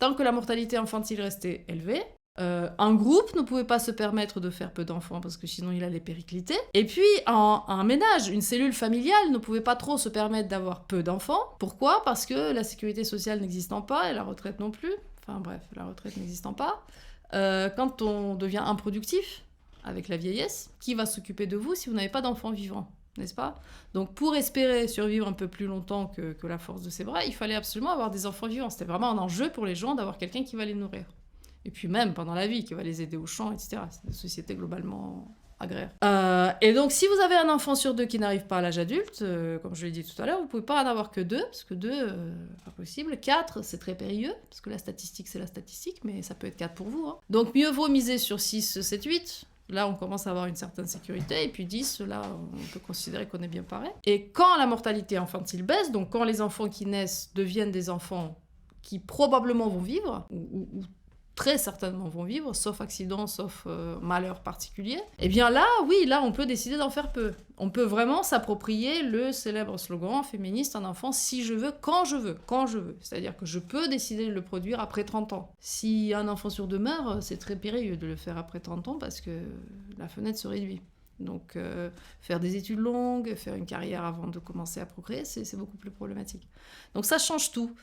tant que la mortalité infantile restait élevée. Un groupe ne pouvait pas se permettre de faire peu d'enfants parce que sinon il allait péricliter. Et puis un ménage, une cellule familiale ne pouvait pas trop se permettre d'avoir peu d'enfants. Pourquoi ? Parce que la sécurité sociale n'existant pas et la retraite non plus. Enfin bref, la retraite n'existant pas. Quand on devient improductif avec la vieillesse, qui va s'occuper de vous si vous n'avez pas d'enfants vivants ? N'est-ce pas ? Donc pour espérer survivre un peu plus longtemps que la force de ses bras, il fallait absolument avoir des enfants vivants. C'était vraiment un enjeu pour les gens d'avoir quelqu'un qui va les nourrir. Et puis même pendant la vie, qui va les aider au champ, etc. C'est des sociétés globalement agraires. Et donc si vous avez un enfant sur 2 qui n'arrive pas à l'âge adulte, comme je l'ai dit tout à l'heure, vous ne pouvez pas en avoir que 2, parce que 2, pas possible. 4, c'est très périlleux, parce que la statistique, c'est la statistique, mais ça peut être 4 pour vous. Hein. Donc mieux vaut miser sur 6, 7, 8. Là, on commence à avoir une certaine sécurité. Et puis 10, là, on peut considérer qu'on est bien paré. Et quand la mortalité infantile baisse, donc quand les enfants qui naissent deviennent des enfants qui probablement vont vivre, ou très certainement vont vivre, sauf accident, sauf malheur particulier, et bien là, oui, là, on peut décider d'en faire peu. On peut vraiment s'approprier le célèbre slogan féministe, un enfant si je veux, quand je veux, quand je veux. C'est-à-dire que je peux décider de le produire après 30 ans. Si un enfant sur 2 meurt, c'est très périlleux de le faire après 30 ans parce que la fenêtre se réduit. Donc faire des études longues, faire une carrière avant de commencer à procréer, c'est beaucoup plus problématique. Donc ça change tout.